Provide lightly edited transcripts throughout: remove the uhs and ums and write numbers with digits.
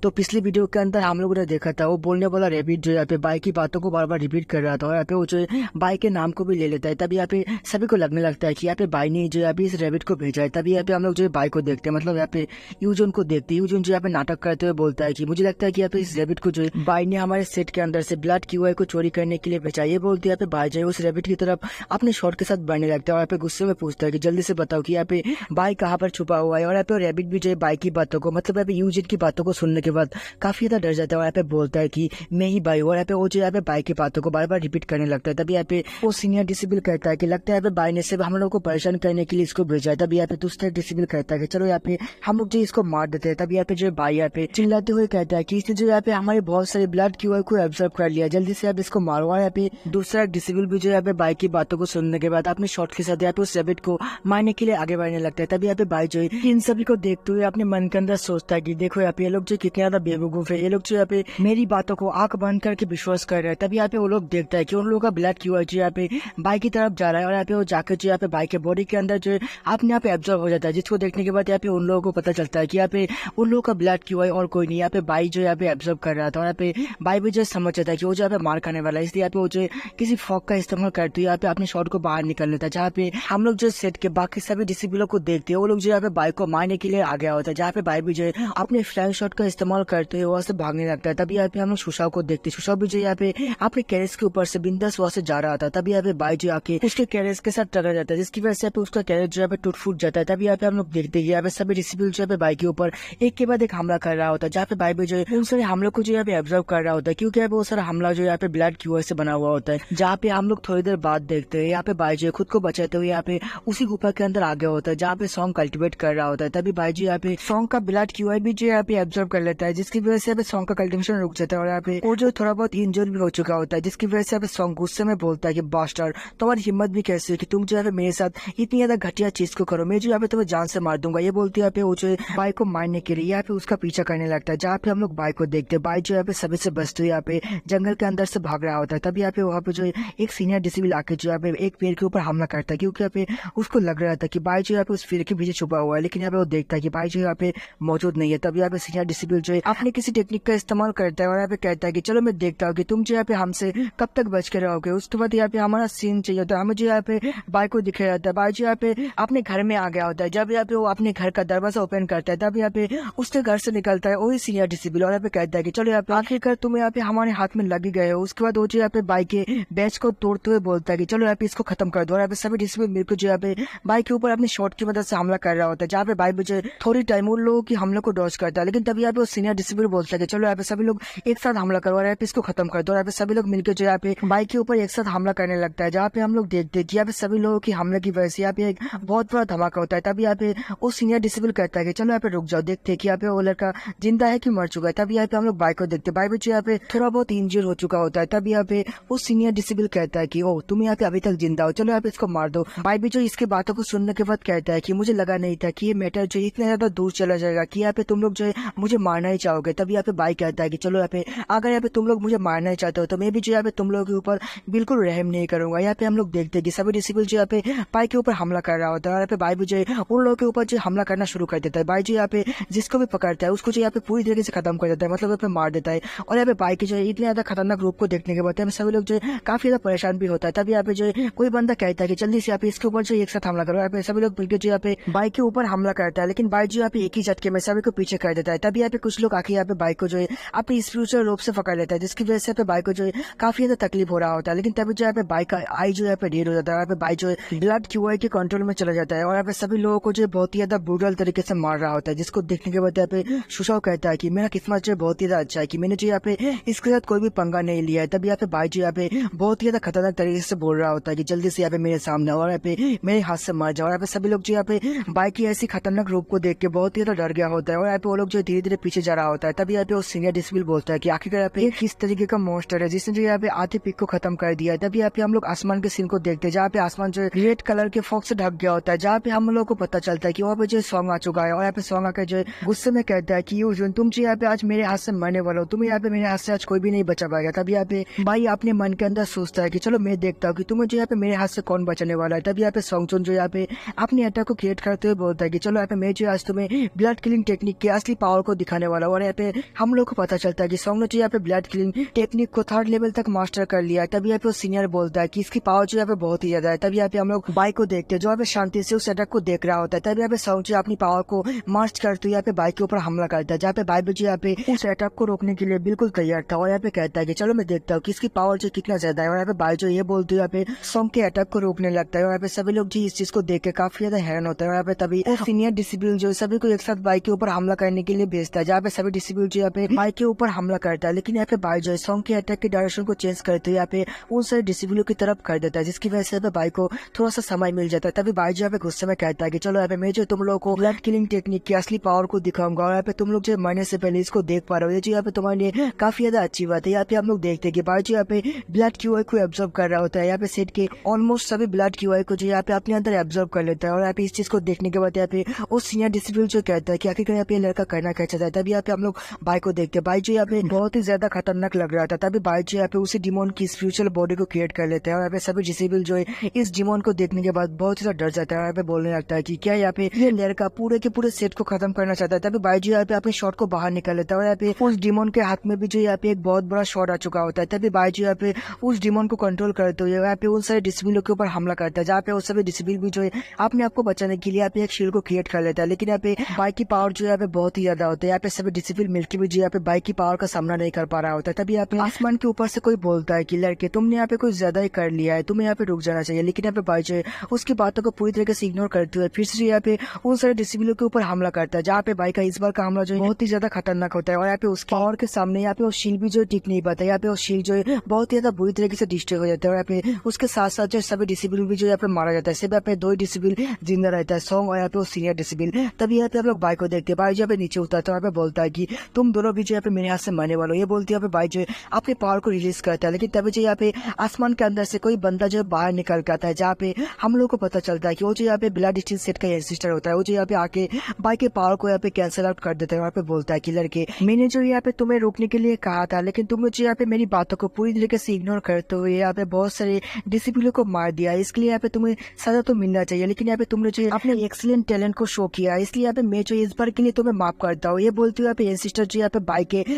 तो पिछली वीडियो के अंदर हम लोगों ने देखा था वो बोलने वाला रैबिट जो यहाँ पे बाई की बातों को बार बार रिपीट कर रहा था और यहाँ पे वो जो बाई के नाम को भी ले लेता है। तभी यहाँ पे सभी को लगने लगता है कि यहाँ पे बाई ने जो यहाँ पे इस रैबिट को भेजा है। तभी यहाँ पे हम लोग जो बाई को देखते हैं, मतलब यहाँ पे यूजुन को देखते हैं। यूजुन जो यहाँ पे नाटक करते हुए बोलता है कि मुझे लगता है कि यहाँ पे इस रैबिट को जो बाई ने हमारे सेट के अंदर से ब्लड क्यूआई को चोरी करने के लिए भेजा। ये बोलते हैं यहाँ पे बाई जो है उस रैबिट की तरफ अपने शॉट के साथ बढ़ने लगता है और यहाँ पे गुस्से में पूछता है कि जल्दी से बताओ कि यहाँ पे बाई कहाँ पर छुपा हुआ है। और यहाँ पे रैबिट भी जो है बाई की बातों को, मतलब यहाँ पे यूजिन की बातों को सुनने के बाद काफी ज्यादा डर जाता है और यहाँ पे बोलता है कि मैं ही बाई हूँ। और यहाँ पे वो जो यहाँ पे बाई की बातों को बार बार रिपीट करने लगता है। तभी यहाँ पे वो सीनियर डिसिबल कहता है कि लगता है यहाँ पे बाई ने सिर्फ हम लोग को परेशान करने के लिए इसको भेजा है। तभी यहाँ पे दूसरा डिसिबल कहता है कि चलो यहाँ पे हम लोग जो इसको मार देते हैं। तभी यहाँ पे जो बाई यहाँ पे चिल्लाते हुए कहता है कि इसने जो यहाँ पे हमारे बहुत सारे ब्लड क्यूआई को एब्जॉर्ब कर लिया, जल्दी से आप इसको मारो। और यहाँ पे दूसरा डिसिबल भी जो यहाँ पे बाई की बातों को सुनने के बाद अपने शॉट के साथ यहाँ पे उस रैबिट को मारने के लिए आगे बढ़ने लगता है। तभी यहाँ पे बाई जो है इन सभी को देखते हुए अपने मन के अंदर सोचता है कि देखो यहाँ पे ये लोग जो कितने ज्यादा बेवकूफ है, ये लोग जो यहाँ पे मेरी बातों को आंख बंद करके विश्वास कर रहे हैं। तभी यहाँ पे वो लोग देखता है कि उन लोगों का ब्लड क्यूआई जो यहाँ पे बाई की तरफ जा रहा है और यहाँ पे वो जाकर जो यहाँ पे बाई के बॉडी के अंदर जो है अपने यहाँ पे एब्जॉर्ब हो जाता है, जिसको देखने के बाद यहाँ पे उन लोगों को पता चलता है कि यहाँ पे उन लोगों का ब्लड क्यूआई और कोई नहीं, यहाँ पे बाई जो यहाँ पे एब्जॉर्ब कर रहा था। और यहाँ पे बाई भी जो समझ जाता है कि वो जो यहाँ पे मार खाने वाला है, इसलिए यहाँ पे वो जो किसी फॉक का इस्तेमाल करते हुए यहाँ पे अपने शॉट को बाहर निकल लेता है। जहाँ पे हम लोग जो सेट के बाकी सभी डिसिबलों को देखते हैं, वो लोग जो यहाँ पे बाई को मारने के लिए आ गया होता है। जहाँ पे बाई भी जो है अपने फ्लाइंग शॉट का इस्तेमाल करते हुए वहां से भागने लगता है। तभी यहाँ पे हम लोग सुशाव को देखते हैं। सुशाव भी जो यहाँ पे अपने कैरेज के ऊपर से बिंदास वहां से जा रहा था। तभी यहाँ पे बाई जो आके उसके कैरेज के साथ टकरा जाता है, जिसकी वजह से यहाँ पे उसका कैरेज जो यहाँ पे टूट फूट जाता है। तभी यहाँ पे हम लोग देखते हैं यहाँ पे सभी डिसिबल जो यहाँ पे बाई के ऊपर एक के बाद एक हमला कर रहा होता है। जहाँ पे बाई भी जो है उन सारे हमलों को जो यहाँ पे ऑब्जर्व कर रहा होता है, क्योंकि यहाँ पे वो सारा हमला जो यहाँ पे ब्लड क्यूआई से बना हुआ होता है। जहाँ पे हम लोग थोड़ी देर बाद देखते हैं यहाँ पे बाई जो खुद को बचाते हुए यहाँ पे उसी गुफा के अंदर आ गया होता है जहाँ पे सॉन्ग कल्टिवेट कर रहा होता है। तभी बाई जी यहाँ पे सॉन्ग का ब्लड क्यूआई भी जो यहाँ पे ऑब्जर्व कर लेता है, जिसकी वजह से यहाँ पे सॉन्ग का कल्टिवेशन रुक जाता है। और यहाँ पे वो जो थोड़ा बहुत इंजर भी हो चुका होता है, जिसकी वजह से यहाँ पे सॉन्ग गुस्से में बोलता है कि बास्टर्ड, तुम्हारी हिम्मत भी कैसी है कि तुम जो है मेरे साथ इतनी ज्यादा घटिया चीज को करो, मैं जो यहाँ पे तुम्हें जान से मार दूंगा। ये बोलती है यहाँ पे वो जो बाई को मारने के लिए यहाँ पे उसका पीछा करने लगता है। जहाँ पे हम लोग बाई को देखते हैं, बाई जो यहाँ पे सभी से बचते हुए यहाँ पे जंगल के अंदर से भाग रहा होता है। तभी यहाँ पे वहाँ पे जो एक सीनियर डिसिबल आके जो यहाँ पे एक पेड़ के ऊपर हमला करता है, क्योंकि यहाँ पे उसको लग रहा था कि बाई जो यहाँ पे उस पेड़ के पीछे छुपा हुआ है, लेकिन यहाँ पे वो देखता है कि बाई जो यहाँ पे मौजूद नहीं है। तभी यहाँ पे सीनियर डिसिबल जो है अपने किसी टेक्निक का इस्तेमाल करता है और यहाँ पे कहता है कि चलो मैं देखता हूँ कि तुम जो यहाँ पे हमसे कब तक बच के रहोगे। उसके बाद यहाँ पे हमारा सीन चाहिए होता है, हमें जो यहाँ पे बाई को दिखाया जाता है। बाई जो यहाँ पे अपने घर में आ गया होता है। जब यहाँ पे वो अपने घर का दरवाजा ओपन करता है, तब यहाँ पे उसके घर से निकलता है वही सीनियर डिसिबल और यहाँ पे कहता है कि चलो यहाँ पे आखिरकार तुम यहाँ पे हमारे हाथ में लगी गए हो। उसके बाद वो जो यहाँ पे बाई के बैच को तोड़ते हुए बोलता है कि चलो यहाँ पे इसको खत्म कर दो। और यहाँ पे सभी डिसिबल मिलकर जो यहाँ पे बाई के ऊपर अपने शॉट की मदद से हमला कर रहा होता है। जहाँ पे बाई मुझे थोड़ी टाइम उन लोगों की हमले को डॉज करता है, लेकिन तभी यहाँ पे वो सीनियर डिसिबल बोलता है कि चलो यहाँ पे सभी लोग एक साथ हमला करो और यहाँ पे इसको खत्म कर दो। और यहाँ पे सभी लोग मिलकर जो यहाँ पे बाई के ऊपर एक साथ हमला करने लगता है। जहाँ पे हम लोग देखते हैं कि यहाँ पे सभी लोगों की हमले की वजह से यहाँ पे एक बहुत बड़ा धमाका होता है। तभी यहाँ पे वो सीनियर डिसिबल कहता है कि चलो यहाँ पे रुक जाओ, देखते हैं कि यहाँ पे वो लड़का जिंदा है कि मर चुका है। तभी यहाँ पे हम लोग बाई को देखते हैं, बाई भी जो यहाँ पे थोड़ा बहुत इंजर हो चुका होता है। तभी यहाँ पे वो सीनियर डिसिबल कहता है कि ओ तुम यहाँ पे अभी तक जिंदा हो, चलो यहाँ पे इसको मार दो। बाई भी जो इसके बातों को सुनने के बाद कहता है कि मुझे लगा नहीं था कि ये मैटर जो इतना ज्यादा दूर चला जाएगा कि यहाँ पे तुम लोग जो है मुझे मारना ही चाहोगे। तभी यहाँ पे बाई कहता है कि चलो यहाँ पे अगर यहाँ पे तुम लोग मुझे मारना ही चाहते हो तो मैं भी जो यहाँ पे तुम लोगों के ऊपर बिल्कुल रहम नहीं करूंगा। यहाँ पे हम लोग देखते हैं कि सभी डिसिबल जो यहाँ पे बाई के ऊपर हमला कर रहा होता है और यहाँ पे बाई भी जो है उन लोगों के ऊपर जो हमला करना शुरू कर देता है। बाई जो यहाँ पे जिसको भी पकड़ता है उसको जो यहाँ पे पूरी तरीके से खत्म कर देता है, मतलब यहाँ पे मार देता है। और यहाँ पे बाई के जो है इतने ज्यादा खतरनाक रूप को देखने के बाद सभी लोग जो है काफी ज्यादा परेशान भी होता है। तभी यहाँ पे जो है कोई बंदा कहता है कि जल्दी से यहाँ पे इसके ऊपर जो एक साथ हमला करो। यहाँ पे सभी लोग मिलकर जो यहाँ पे बाई के ऊपर हमला करता है, लेकिन बाई जो यहाँ पे एक ही झटके में सभी को पीछे कर देता है। तभी यहाँ पे कुछ लोग आके यहाँ पे बाई को जो है अपनी स्पिरिचुअल रूप से पकड़ लेता है, जिसकी वजह से यहाँ पे बाई को जो है काफी ज्यादा तकलीफ हो रहा होता है। लेकिन तभी जो यहाँ पे बाई का आई जो यहाँ पे ढेर हो जाता है, यहाँ पे बाई जो है ब्लड क्यूआई के कंट्रोल में चला जाता है और यहाँ पे सभी लोगों को जो है बहुत ही ज्यादा ब्रूटल तरीके से मार रहा होता है, जिसको देखने के बाद यहाँ पे सुशाव कहता है कि मेरा किस्मत जो है बहुत ही ज्यादा अच्छा है कि मैंने जो यहाँ पे इसके साथ कोई भी पंगा नहीं लिया है। तभी यहाँ पे बाई जो यहाँ पे बहुत ही ज्यादा खतरनाक तरीके से बोल रहा होता है कि जल्दी से यहाँ पे मेरे सामने और यहाँ पे मेरे हाथ से मर जाओ। यहाँ पे सभी लोग जो यहाँ पे बाई की ऐसी खतरनाक रूप को देख के बहुत ही ज्यादा डर गया होता है और यहाँ पे वो लोग जो धीरे धीरे पीछे जा रहा होता है। तभी यहाँ पे वो सीनियर डिसिबल बोलता है कि आखिरकार यहाँ पे किस तरीके का मॉन्स्टर है जिसने जो यहाँ पे आधे पिक को खत्म कर दिया है। तभी यहाँ पे हम लोग आसमान के सीन को देखते हैं, जहाँ पे आसमान जो रेड कलर के फॉग से ढक गया होता है, जहाँ पे हम लोग को पता चलता है कि वहाँ पे जो सॉन्ग आ चुका है। और यहाँ पे सॉन्ग आकर जो गुस्से में कहता है कि यूजुन तुम जो यहाँ पे आज मेरे हाथ से मरने वाला हो, तुम यहाँ पे मेरे हाथ से आज कोई भी नहीं बचा पाएगा। तभी यहाँ पे बाई अपने मन के अंदर सोचता है कि चलो मैं देखता हूँ कि तुम्हें जो यहाँ पे मेरे हाथ से कौन बचाने वाला है। तभी यहाँ पे सॉन्गचुन जो यहाँ पे अपने अटैक को क्रिएट करते हुए बोलता है कि चलो यहाँ पे मैं जो आज तुम्हें ब्लड किलिंग टेक्निक के असली पावर को दिखाने होने वाला। और यहाँ पे हम लोग को पता चलता है कि सॉन्ग ने जो यहाँ पे ब्लड किलिंग टेक्निक को 3rd लेवल तक मास्टर कर लिया है। तभी यहाँ पे सीनियर बोलता है कि इसकी पावर जो यहाँ पे बहुत ही ज्यादा है। तभी यहाँ पे हम लोग बाइक को देखते हैं जो यहाँ पे शांति से उस अटैक को देख रहा होता है। तभी यहाँ पे सॉन्ग जो अपनी पावर को मास्टर करते हुए यहाँ पे बाइक के ऊपर हमला करता है, जहाँ पे बाइक जो यहाँ पे उस अटैक को रोकने के लिए बिल्कुल तैयार था। और यहाँ पे कहता है कि चलो मैं देखता हूँ कि इसकी पावर जो कितना ज्यादा है। और यहाँ पे बाइक जो ये बोलते हुए यहाँ पे सॉन्ग के अटैक को रोकने लगता है। और यहाँ पे सभी लोग जी इस चीज को देख के काफी ज्यादा हैरान होता है। और यहाँ पे तभी सीनियर डिसिबल जो सभी को एक साथ बाइक के ऊपर हमला करने के लिए भेजता है, जहाँ पे सभी डिसिबल जो यहाँ पे बाइक के ऊपर हमला करता है। लेकिन यहाँ पे बाइक जो है सॉन्ग के अटैक के डायरेक्शन को चेंज करते हुए यहाँ पे उन सारे डिसिबलों की तरफ कर देता है, जिसकी वजह से यहाँ पे बाइक को थोड़ा सा समय मिल जाता है। तभी बाइक जो यहाँ पे गुस्से में कहता है कि चलो यहाँ पे मैं जो तुम लोगों को ब्लड किलिंग टेक्निक की असली पावर को दिखाऊंगा। और यहाँ पे तुम लोग जो मरने से पहले इसको देख पा रहे हो, ये जो यहाँ पे तुम्हारे लिए काफी ज्यादा अच्छी बात है। यहाँ पे हम लोग देखते हैं कि बाइक जो यहाँ पे ब्लड क्यूआई को एब्जॉर्ब कर रहा होता है। यहाँ पे सेट के ऑलमोस्ट सभी ब्लड क्यूआई को जो यहाँ पे अपने अंदर एब्जॉर्ब कर लेता है। और यहाँ पे इस चीज को देखने के बाद यहाँ पे उस सीनियर डिसिबल जो कहता है कि आखिर यहाँ पे लड़का करना क्या चाहता है। तभी यहाँ पे हम लोग बाइक को देखते हैं, बाइक जो यहाँ पे बहुत ही ज्यादा खतरनाक लग रहा था। तभी बाइक जो यहाँ पे उसी डिमोन की स्पिरिचुअल बॉडी को क्रिएट कर लेते हैं। और यहाँ पे सभी डिसेबल जो है इस डिमोन को देखने के बाद बहुत ज्यादा डर जाता है। यहाँ पे बोलने लगता है कि क्या यहाँ पे ये लड़का पूरे के पूरे सेट को खत्म करना चाहता है। तभी बाइक जो यहाँ पे अपने शॉट को बाहर निकाल लेता है। और यहाँ पे उस डिमोन के हाथ में भी जो यहाँ पे एक बहुत बड़ा शॉट आ चुका होता है। तभी बाइक जो यहाँ पे उस डिमोन को कंट्रोल करते हुए यहाँ पे उन सारे डिसेबलों के ऊपर हमला करता है, जहाँ पे उस सभी डिसेबल भी जो है अपने आप को बचाने के लिए यहाँ पे एक शील्ड को क्रिएट कर लेता है। लेकिन यहाँ पे बाइक की पावर जो यहाँ पे बहुत ही ज्यादा होता है। यहाँ पे सभी डिसेबल मिलकर भी जो यहाँ पे बाइक की पावर का सामना नहीं कर पा रहा होता है। तभी यहाँ पे आसमान के ऊपर से कोई बोलता है कि लड़के तुमने यहाँ पे कुछ ज्यादा ही कर लिया है, तुम्हें यहाँ पे रुक जाना चाहिए। लेकिन यहाँ पे बाइक जो है उसकी बातों को पूरी तरीके से इग्नोर करते हुए फिर से यहाँ पे उन सारे डिसेबलों के ऊपर हमला करता है, जहाँ पे बाइक का इस बार का हमला जो है बहुत ही ज्यादा खतरनाक होता है। और यहाँ पे उसकी पावर के सामने यहाँ पे वो शील्ड भी जो टिक नहीं पाता। यहाँ पे वो शील्ड जो है बहुत ही ज्यादा बुरी तरीके से डिस्ट्रॉय हो जाता है। और यहाँ पे उसके साथ साथ जो सभी डिसेबल भी जो यहाँ पे मारा जाता है। सिर्फ यहाँ पे 2 डिसेबल जिंदा रहता है, सॉन्ग और यहाँ पे वो सीनियर डिसेबल। तभी यहाँ पे आप लोग बाइक को देखते हैं, बाइक जो यहाँ पे नीचे उतरता है। यहाँ पे बोलता है कि तुम दोनों भी जो यहाँ पे मेरे हाथ से मरने वाले हो। ये बोलती है यहाँ पे बाइक जो है अपने पावर को रिलीज करता है। लेकिन तभी जो यहाँ पे आसमान के अंदर से कोई बंदा जो बाहर निकल के आता है, जहाँ पे हम लोग को पता चलता है कि वो जो यहाँ पे ब्लड स्टील सेट का एंसेस्टर होता है, वो जो यहाँ पे आके बाइक के पावर को यहाँ पे कैंसिल आउट कर देता है। यहाँ पे बोलता है कि लड़के मैंने जो यहाँ पे तुम्हें रोकने के लिए कहा था, लेकिन तुम मुझे यहाँ पे मेरी बातों को पूरी तरीके से इग्नोर करते हुए यहाँ पे बहुत सारे डिसिबलों को मार दिया। इसके लिए यहाँ पे तुम्हें सजा तो मिलना चाहिए। लेकिन यहाँ पे तुमने जो अपने एक्सीलेंट टैलेंट को शो किया, इसलिए यहाँ पे मैं जो इस बार के लिए तुम्हें माफ करता हूँ। ये बोलते हुए यहाँ पे एंसेस्टर जो यहाँ पे बाइक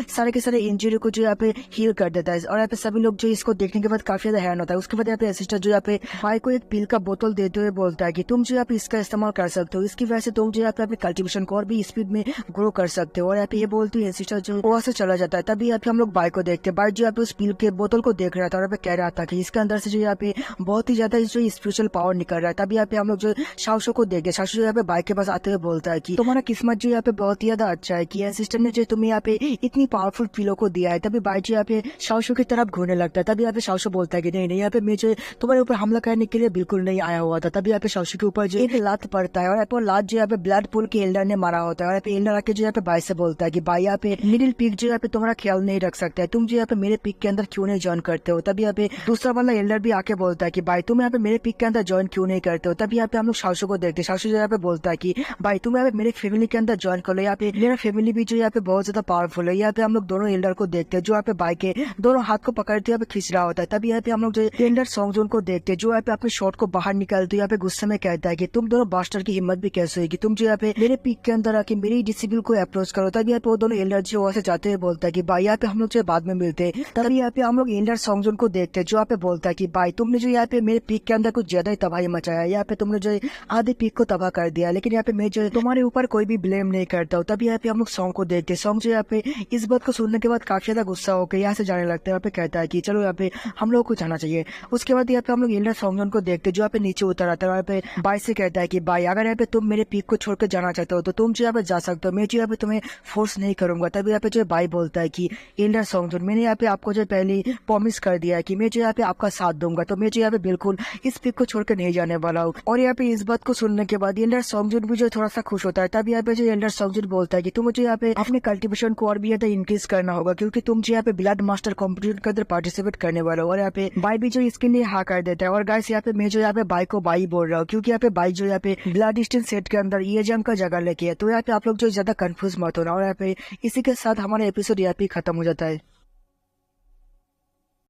के सारे इंजरी को जो यहाँ पे हील कर देता है। और यहाँ पे सभी लोग जो इसको देखने के बाद काफी ज्यादा हैरान होता है। उसके बाद यहाँ पे एंसेस्टर जो यहाँ पे बाइक को एक पिल का बोतल देते हुए बोलता है कि तुम जो यहाँ पे इसका इस्तेमाल कर सकते हो, इसकी वजह से तुम जो यहाँ पे अपने कल्टीवेशन को और भी स्पीड में ग्रो कर सकते हो। और यहाँ पे ये बोलते हुए एंसेस्टर जो वहां से चला जाता है। तभी यहाँ पे हम लोग बाइक को देखते हैं, बाइक जो यहाँ पे उस पिल के बोतल को देख रहा था और यहाँ पे कह रहा था कि इसके अंदर से जो यहाँ पे बहुत ही ज्यादा जो स्पिरिचुअल पावर निकल रहा है। तभी यहाँ पे हम लोग जो शाओशो को देखते हैं, शाओशो जो यहाँ पे बाइक के पास आते हुए बोलता है कि तुम्हारा किस्मत जो यहाँ पे बहुत ही ज्यादा अच्छा है कि एंसेस्टर ने जो तुम्हें यहाँ पे इतनी पावरफुल पिलो को दिया है। तभी बाइक जो यहाँ पे शाओशो की तरफ घूरने लगता है। तभी यहाँ पे शाओशो बोलता है कि नहीं यहाँ पे मैं जो तुम्हारे ऊपर हमला करने के लिए बिल्कुल नहीं आया हुआ था। तभी यहाँ पे शाओशो के ऊपर जो एक लात पड़ता है और यहाँ पे लात जो यहाँ पे ब्लड पूल के एल्डर ने मारा होता है। और यहाँ पे एल्डर आके जो यहाँ पे बाइक से बोलता है कि भाई यहाँ पे मिडिल पिक जो यहाँ पे तुम्हारा ख्याल नहीं रख सकता है, तुम जो यहाँ पे मेरे पिक के अंदर क्यों नहीं ज्वाइन करते हो। तभी यहाँ पे दूसरा वाला एल्डर भी आके बोलता है कि भाई तुम यहाँ पे मेरे पिक के अंदर ज्वाइन क्यों नहीं करते हो। तभी यहाँ पे हम लोग शाओशो को देखते हैं, शाओशो जो यहाँ पे बोलता है कि भाई तुम यहाँ पे मेरे फैमिली के अंदर ज्वाइन कर लो, यहाँ पे मेरा फैमिली भी जो यहाँ पे बहुत ज्यादा पावरफुल है। यहाँ पे हम लोग दोनों एल्डर को देखते हैं जो यहाँ पे बाइक के दोनों हाथ को पकड़ते यहाँ पे खींच रहा होता है। तभी यहाँ पे हम लोग जो एल्डर सॉन्गजोन को देखते हैं जो यहाँ पे अपने शॉट को बाहर निकालते यहाँ पे गुस्से में कहता है कि तुम दोनों बास्टर की हिम्मत भी कैसे हुई कि तुम जो यहाँ पे मेरे पिक के अंदर आके मेरी डिसेबल को अप्रोच करो। तभी यहाँ पे वो दोनों एल्डर जो वहां से जाते हुए बोलता है कि भाई यहाँ पे हम लोग जो बाद में मिलते हैं। तभी यहाँ पे हम लोग एल्डर सॉन्गजोन को देखते हैं जो यहाँ पे बोलता है कि भाई तुमने जो यहाँ पे मेरे पिक के अंदर कुछ ज्यादा ही तबाही मचाया, यहाँ पे तुमने जो आधे पिक को तबाह कर दिया। लेकिन यहाँ पे मैं जो तुम्हारे ऊपर कोई भी ब्लेम नहीं करता हूँ। तभी यहाँ पे हम लोग सॉन्ग को देखते हैं, सॉन्ग जो यहाँ पे इस बात को सुनने के बाद काफी ज्यादा गुस्सा होकर यहाँ से जाने लगता है। यहाँ पे कहता है कि चलो यहाँ पे हम लोग को जाना चाहिए। उसके बाद यहाँ पे हम लोग एल्डर सॉन्गजोन को देखते हैं जो यहाँ पे नीचे उतर आता है। यहाँ पे बाई से कहता है कि भाई अगर यहाँ पे तुम मेरे पिक को छोड़कर जाना चाहते हो तो तुम जो यहाँ पे जा सकते हो, मैं जो यहाँ पे तुम्हें फोर्स नहीं करूंगा। तभी यहाँ पे जो बाई बोलता है कि एल्डर सॉन्गजोन मैंने यहाँ पे आपको जो पहले प्रॉमिस कर दिया है कि मैं जो यहाँ पे आपका साथ दूंगा, तो मैं जो यहाँ पे बिल्कुल इस पिक को छोड़कर नहीं जाने वाला हूँ। और यहाँ पे इस बात को सुनने के बाद एल्डर सॉन्गजोन भी जो थोड़ा सा खुश होता है। तभी यहाँ पे जो एल्डर सॉन्गजोन बोलता है कि तुम मुझे यहाँ पे अपने कल्टीवेशन को और भी ज्यादा इंक्रीज करना होगा क्योंकि तुम जो यहाँ पे ब्लड मास्टर कॉम्पिटिशन के अंदर पार्टिसिपेट करने वाले हो। और यहाँ पे बाई भी जो इसके लिए हाँ कर देता है। और गाइस यहाँ पे मैं जो यहाँ पे बाई को बाई बोल रहा हूँ क्योंकि यहाँ पे बाई जो यहाँ पे ब्लड स्टील सेट के अंदर ये जंग का जगह लेके है। तो यहाँ पे आप लोग जो ज्यादा कंफ्यूज मत होना। और यहाँ पे इसी के साथ हमारा एपिसोड यहाँ पे खत्म हो जाता है।